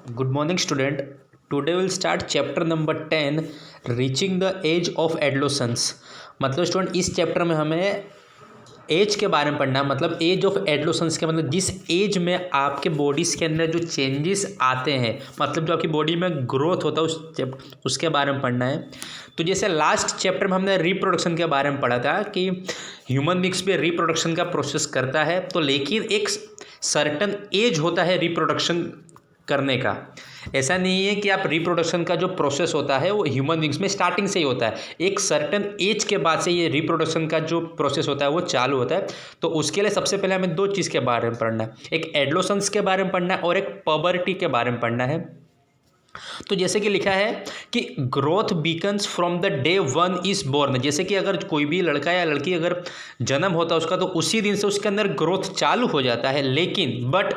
Good morning, student. Today we'll start chapter number 10, reaching the age of adolescence. मतलब student इस chapter में हमें as के बारे में पढ़ना है। मतलब एज ऑफ एडोलेसेंस के मतलब जिस एज में आपके बॉडीज़ के अंदर जो चेंजेस आते हैं, मतलब जो आपकी बॉडी में ग्रोथ होता है उसके बारे में पढ़ना है। तो जैसे लास्ट चैप्टर में हमने रिप्रोडक्शन के बारे में पढ़ा था कि ह्यूमन बींग्स पे रिप्रोडक्शन का प्रोसेस करता है, तो लेकिन एक सर्टन एज होता है रिप्रोडक्शन करने का। ऐसा नहीं है कि आप रिप्रोडक्शन का जो प्रोसेस होता है वो ह्यूमन बींग्स में स्टार्टिंग से ही होता है, एक सर्टेन एज के बाद से ये रिप्रोडक्शन का जो प्रोसेस होता है वो चालू होता है। तो उसके लिए सबसे पहले हमें दो चीज़ के बारे में पढ़ना है, एक एडोलेसेंस के बारे में पढ़ना है और एक पबर्टी के बारे में पढ़ना है। तो जैसे कि लिखा है कि growth begins from the day one is born. जैसे कि अगर कोई भी लड़का या लड़की अगर जन्म होता है उसका, तो उसी दिन से उसके अंदर ग्रोथ चालू हो जाता है। लेकिन but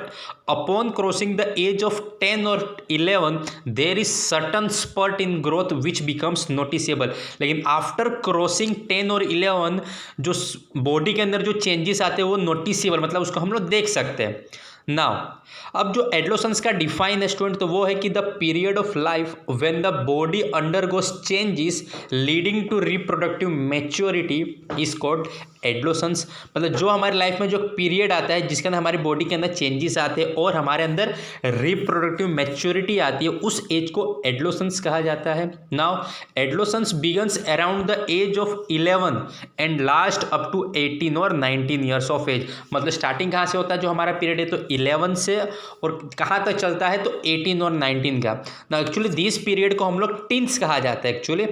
upon crossing the age of 10 और 11 there is certain spurt in growth which becomes noticeable. लेकिन आफ्टर क्रॉसिंग 10 और 11 जो बॉडी के अंदर जो चेंजेस आते हैं वो नोटिसेबल, मतलब उसको हम लोग देख सकते हैं। नाउ अब जो एडोलेसेंस का डिफाइन है स्टूडेंट, तो वो है कि the period of life when the body undergoes changes leading to reproductive maturity is called adolescence. मतलब जो हमारी लाइफ में जो पीरियड आता है जिसके अंदर हमारी बॉडी के अंदर चेंजेस आते हैं और हमारे अंदर रिप्रोडक्टिव मैच्योरिटी आती है, उस एज को एडोलेसेंस कहा जाता है। Now adolescence begins around the age of 11 and last up to 18 और 19 ईयर्स ऑफ एज। मतलब स्टार्टिंग कहाँ से होता है जो हमारा पीरियड है, तो 11 से और कहाँ तक चलता है, तो 18 और 19 का। ना एक्चुअली दिस पीरियड को हम लोग टीन्स कहा जाता है एक्चुअली,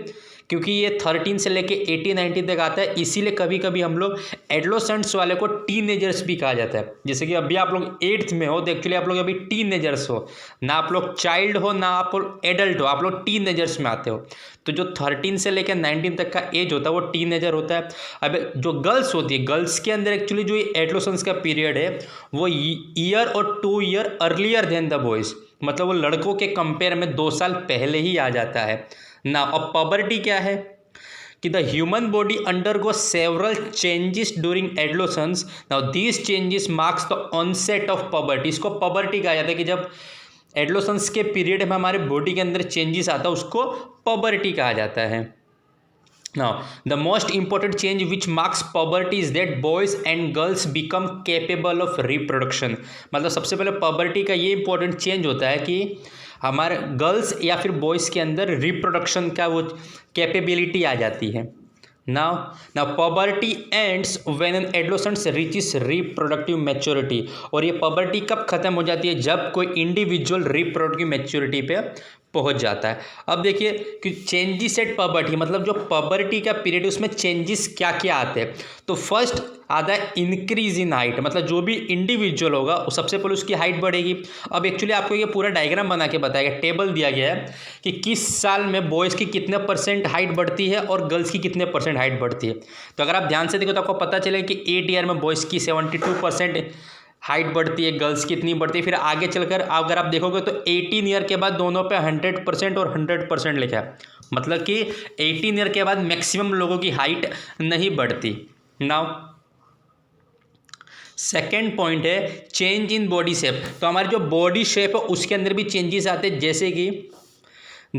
क्योंकि ये 13 से लेके 18-19 तक आता है, इसीलिए कभी कभी हम लोग एडोलेसेंट्स वाले को टीनेजर्स भी कहा जाता है। जैसे कि अभी आप लोग 8th में हो तो एक्चुअली आप लोग अभी टीनेजर्स हो, ना आप लोग चाइल्ड हो ना आप लोग एडल्ट हो, आप लोग टीनेजर्स में आते हो। तो जो 13 से लेकर 19 तक का एज होता है वो टीनेजर होता है। अब जो गर्ल्स होती है, गर्ल्स के अंदर एक्चुअली जो एडोलेसेंस का पीरियड है वो ईयर और 2 year earlier than the boys, मतलब वो लड़कों के कंपेयर में 2 साल पहले ही आ जाता है ना। अब पबर्टी क्या है कि the human body undergo several changes during adolescence. Now these changes marks the onset of puberty. इसको पबर्टी कहा जाता है कि जब एडोलेसेंस के पीरियड में हमारे बॉडी के अंदर चेंजेस आता है उसको पबर्टी कहा जाता है। Now, the most important change which marks puberty is that boys and girls become capable of reproduction। मतलब सबसे पहले puberty का ये important change होता है कि हमारे गर्ल्स या फिर बॉयज़ के अंदर रिप्रोडक्शन का वो कैपेबिलिटी आ जाती है। Now puberty ends when an adolescent reaches reproductive maturity. और ये पबर्टी कब खत्म हो जाती है, जब कोई इंडिविजुअल रिप्रोडक्टिव मैच्योरिटी पे पहुंच जाता है। अब देखिए कि चेंजेस एट पबर्टी, मतलब जो पबर्टी का पीरियड है उसमें चेंजेस क्या क्या आते हैं। तो फर्स्ट आता है इंक्रीज इन हाइट, मतलब जो भी इंडिविजुअल होगा सबसे पहले उसकी हाइट बढ़ेगी। अब एक्चुअली आपको ये पूरा डायग्राम बना के बताया गया, टेबल दिया गया है कि किस साल में बॉयज़ की कितने % हाइट बढ़ती है और गर्ल्स की कितने % हाइट बढ़ती है। तो अगर आप ध्यान से देखो तो आपको पता चलेगा कि 8 ईयर में बॉयज़ की 72% हाइट बढ़ती है, गर्ल्स की इतनी बढ़ती है। फिर आगे चलकर अगर आप देखोगे तो 18 ईयर के बाद दोनों पे 100% और 100% लिखा है, मतलब कि 18 ईयर के बाद मैक्सिमम लोगों की हाइट नहीं बढ़ती। नाउ सेकेंड पॉइंट है चेंज इन बॉडी शेप। तो हमारी जो बॉडी शेप है उसके अंदर भी चेंजेस आते हैं, जैसे कि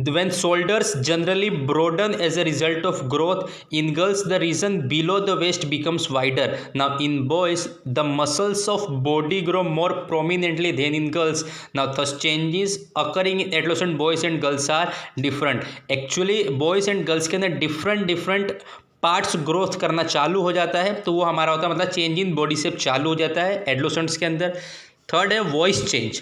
when shoulders generally broaden as a result of growth. In girls the region below the waist becomes wider. Now in boys the muscles of body grow more prominently than in girls. Now thus changes occurring in adolescent boys and girls are different. Actually boys and girls के अंदर different parts growth करना चालू हो जाता है, तो वो हमारा होता है मतलब चेंज इन बॉडी शेप चालू हो जाता है एडोलेसेंट्स के अंदर। थर्ड है वॉइस चेंज।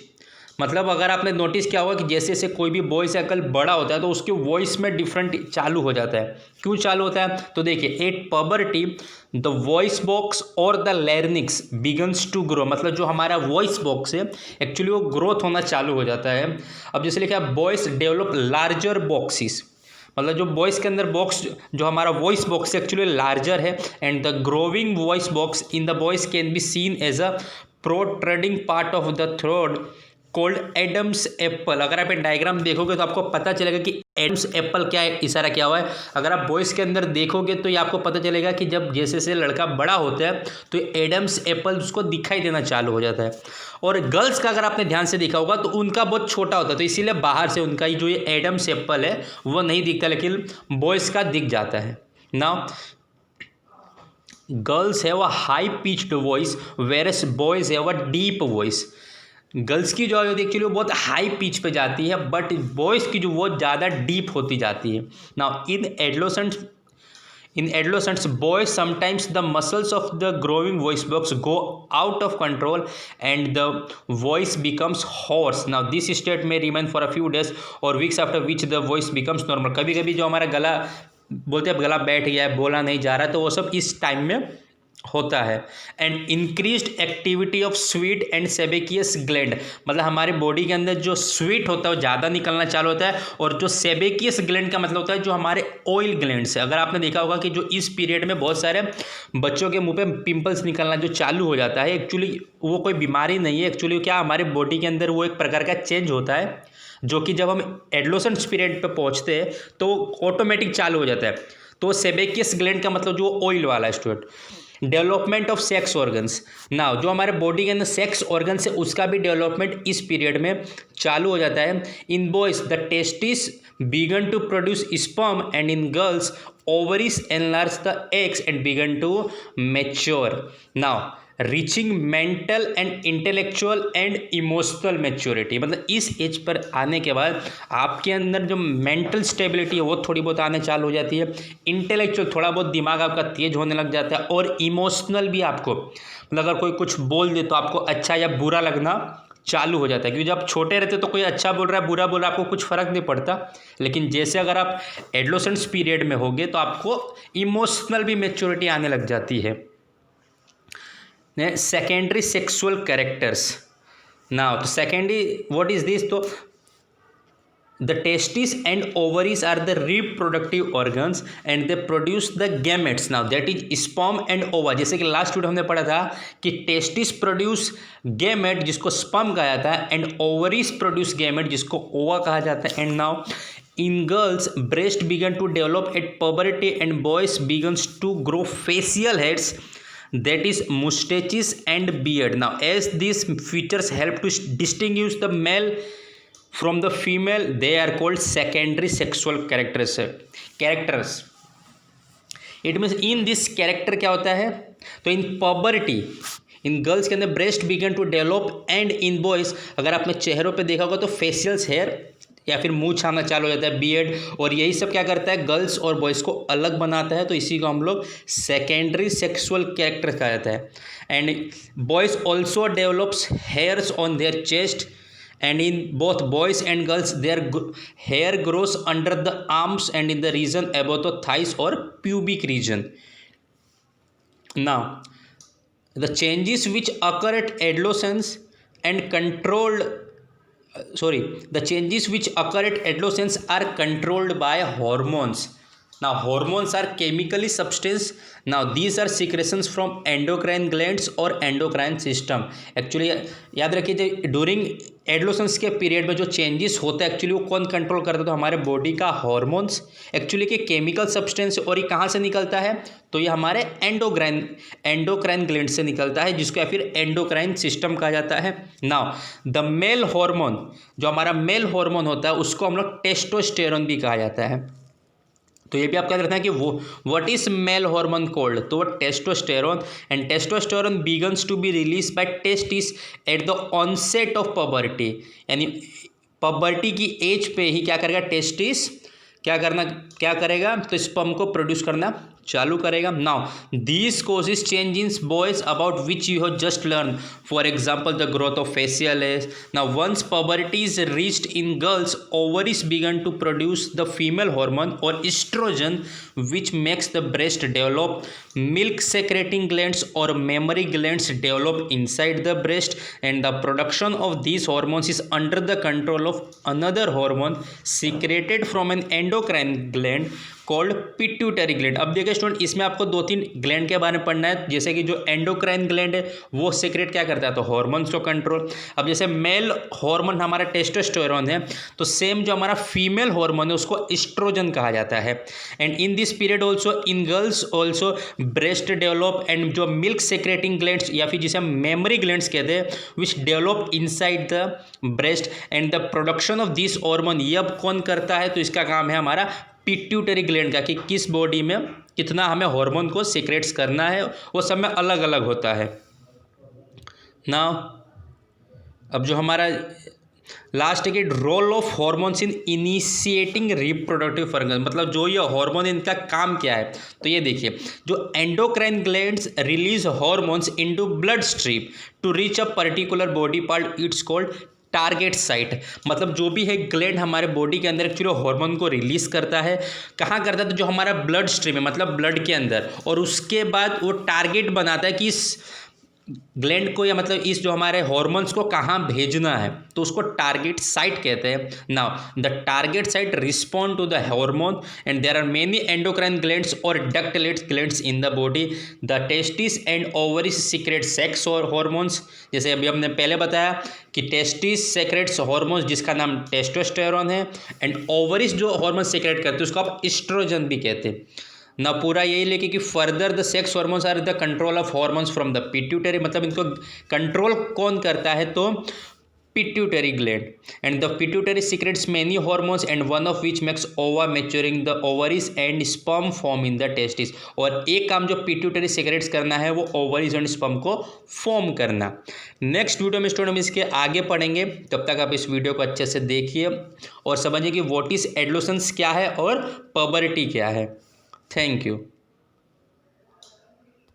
मतलब अगर आपने नोटिस किया होगा कि जैसे जैसे कोई भी बॉय से अकल बड़ा होता है तो उसके वॉइस में डिफरेंट चालू हो जाता है। क्यों चालू होता है, तो देखिए at puberty the voice box और the larynx begins to grow. मतलब जो हमारा वॉइस बॉक्स है एक्चुअली वो ग्रोथ होना चालू हो जाता है। अब जैसे लिखा है बॉयज डेवलप लार्जर बॉक्सिस, मतलब जो वॉइस के अंदर बॉक्स जो हमारा वॉइस बॉक्स एक्चुअली लार्जर है। And the growing voice box in the voice can be seen as a protruding part of the throat called Adam's apple. अगर आप diagram देखोगे तो आपको पता चलेगा कि एडम्स एप्पल क्या है, इशारा क्या हुआ है। अगर आप बॉयज़ के अंदर देखोगे तो ये आपको पता चलेगा कि जब जैसे जैसे लड़का बड़ा होता है तो एडम्स एप्पल उसको दिखाई देना चालू हो जाता है। और गर्ल्स का अगर आपने ध्यान से देखा होगा तो उनका बहुत छोटा होता है, तो इसीलिए बाहर से उनका जो ये एडम्स एप्पल है वो नहीं दिखता, लेकिन बॉयज़ का दिख जाता है। Now girls have a high pitched voice versus boys have a deep voice. Girls की जो आवाज़ होती है एक्चुअली वो बहुत हाई पिच पे जाती है, बट बॉयज़ की जो वो ज़्यादा डीप होती जाती है। Now in adolescents boys sometimes the muscles of the growing voice box go out of control and the voice becomes hoarse. Now this state may remain for a few days or weeks after which the voice becomes normal. कभी कभी जो हमारा गला बोलते हैं गला बैठ गया है, बोला नहीं जा रहा, तो वो सब इस टाइम में होता है। And increased activity of sweat and sebaceous gland, मतलब हमारे बॉडी के अंदर जो स्वीट होता है वो ज़्यादा निकलना चालू होता है, और जो सेबेकियस ग्लैंड का मतलब होता है जो हमारे ऑयल ग्लैंड्स है। अगर आपने देखा होगा कि जो इस पीरियड में बहुत सारे बच्चों के मुंह पे पिंपल्स निकलना जो चालू हो जाता है, एक्चुअली वो कोई बीमारी नहीं है, एक्चुअली क्या हमारे बॉडी के अंदर वो एक प्रकार का चेंज होता है जो कि जब हम एडोलेसेंस पीरियड पे पहुंचते हैं तो ऑटोमेटिक चालू हो जाता है। तो सेबेकियस ग्लैंड का मतलब जो ऑयल वाला है student. Development of sex organs, now जो हमारे बॉडी के अंदर सेक्स ऑर्गन्स है उसका भी डेवलपमेंट इस पीरियड में चालू हो जाता है। In boys the testes begin to produce sperm and in girls ovaries enlarge the eggs and begin to mature. Now reaching mental and intellectual and emotional maturity, मतलब इस एज पर आने के बाद आपके अंदर जो मेंटल स्टेबिलिटी है वो थोड़ी बहुत आने चालू हो जाती है, इंटेलेक्चुअल थोड़ा बहुत दिमाग आपका तेज होने लग जाता है, और इमोशनल भी आपको मतलब अगर कोई कुछ बोल दे तो आपको अच्छा या बुरा लगना चालू हो जाता है। क्योंकि जब छोटे रहते तो कोई अच्छा बोल रहा है बुरा बोल रहा है आपको कुछ फ़र्क नहीं पड़ता, लेकिन जैसे अगर आप एडोलेसेंस पीरियड में होगे तो आपको इमोशनल भी मैच्योरिटी आने लग जाती है। सेकेंडरी सेक्सुअल कैरेक्टर्स, नाउ तो सेकेंडरी व्हाट इज दिस, तो the testis and ovaries are the reproductive organs and they produce the gametes. Now that is sperm and ova. जैसे कि लास्ट वीडियो हमने पढ़ा था कि टेस्टिस प्रोड्यूस गैमेट जिसको sperm कहा जाता है, एंड ओवरीज प्रोड्यूस गैमेट जिसको ओवा कहा जाता है। And now in girls breast begin to develop at puberty and boys begins to grow facial heads, that is mustaches and beard. Now as these features help to distinguish the male from the female, they are called secondary sexual characters. It means in this character क्या होता है, तो in puberty in girls के अंदर breast begin to develop, and in boys अगर आपने चेहरों पे देखा होगा तो फेशियल्स हेयर या फिर मुंह छाना चालू हो जाता है, बियर्ड, और यही सब क्या करता है गर्ल्स और बॉयज़ को अलग बनाता है, तो इसी को हम लोग सेकेंडरी सेक्सुअल कैरेक्टर कहा जाता है। And boys also develops hairs on their chest, and in both boys and girls their hair grows under the arms and in the region above the thighs or pubic region. Now the changes which occur at adolescence and the changes which occur at adolescence are controlled by hormones. Now hormones are chemically substance. Now these are secretions from endocrine glands or endocrine system. Actually याद रखिए during adolescence के period में जो changes होते हैं actually वो कौन control करता है, तो हमारे बॉडी का हार्मोन्स एक्चुअली के केमिकल सब्सटेंस, और ये कहाँ से निकलता है, तो ये हमारे एंडोक्राइन ग्लैंड से निकलता है जिसको या फिर एंडोक्राइन सिस्टम कहा जाता है। नाउ द मेल हार्मोन, जो हमारा मेल हार्मोन होता है उसको हम लोग टेस्टोस्टेरोन भी कहा जाता है। तो ये भी आप क्या करते हैं कि वो what is male hormone called, तो testosterone, and testosterone begins to be released by testis at the onset of puberty, यानी पबर्टी की एज पे ही क्या करेगा टेस्टिस क्या करेगा, तो स्पर्म को प्रोड्यूस करना चालू करेगा। Now this causes change in boys about which you have just learn, for example the growth of facial hair. Now once puberty is reached in girls ovaries begin to produce the female hormone or oestrogen which makes the breast develop, milk secreting glands or mammary glands develop inside the breast, and the production of these hormones is under the control of another hormone secreted from an endocrine gland called pituitary gland. अब देखिए student, इसमें आपको 2-3 gland के बारे में पढ़ना है, जैसे कि जो एंडोक्राइन ग्लैंड है वो सीक्रेट क्या करता है, तो हॉर्मोन्स को कंट्रोल। अब जैसे मेल हार्मोन हमारा टेस्टोस्टेरोन है, तो सेम जो हमारा फीमेल हार्मोन है उसको एस्ट्रोजन कहा जाता है। And in this period also in girls also breast develop, and जो मिल्क सेक्रेटिंग ग्लैंड्स या फिर जिसे हम मेमरी ग्लैंड्स कहते हैं, which develop inside the breast and the production of this hormone, ये अब कौन करता है, तो इसका काम है हमारा पिट्यूटरी ग्लैंड का, कि किस बॉडी में कितना हमें हार्मोन को सीक्रेट्स करना है, वो सब में अलग अलग होता है ना। अब जो हमारा लास्ट है कि role of hormones in initiating reproductive function, मतलब जो ये हार्मोन इनका काम क्या है, तो ये देखिए, जो endocrine glands release hormones into blood stream to reach a particular body part, it's called target site. मतलब जो भी है ग्लैंड हमारे बॉडी के अंदर एक्चुअली हार्मोन को रिलीज करता है, कहाँ करता है, तो जो हमारा ब्लड स्ट्रीम है, मतलब ब्लड के अंदर, और उसके बाद वो टारगेट बनाता है कि इस ग्लैंड को, या मतलब इस जो हमारे हार्मोन्स को कहाँ भेजना है, तो उसको टारगेट साइट कहते हैं। Now the target site respond to the hormone and there are many endocrine glands or ductless glands in the body. The testis and ovaries secrete sex और हार्मोन्स, जैसे अभी हमने पहले बताया कि टेस्टिस सेक्रेट्स हार्मोन्स जिसका नाम टेस्टोस्टेरोन है, एंड ओवरीज जो हार्मोन सीक्रेट करते हैं उसको आप एस्ट्रोजन भी कहते हैं ना। पूरा यही लेके कि further the sex hormones are the control of hormones from the pituitary, मतलब इनको कंट्रोल कौन करता है, तो pituitary gland. And the pituitary secretes many hormones and one of which makes ova maturing the ovaries and sperm form in the testis. और एक काम जो पिट्यूटरी सीक्रेट्स करना है वो ओवरीज एंड स्पर्म को फॉर्म करना। नेक्स्ट वीडियो में स्टूडेंट हम इसके आगे पढ़ेंगे, तब तक आप इस वीडियो को अच्छे से देखिए और समझिए कि व्हाट इज एडोलेसेंस क्या है और पबर्टी क्या है। Thank you.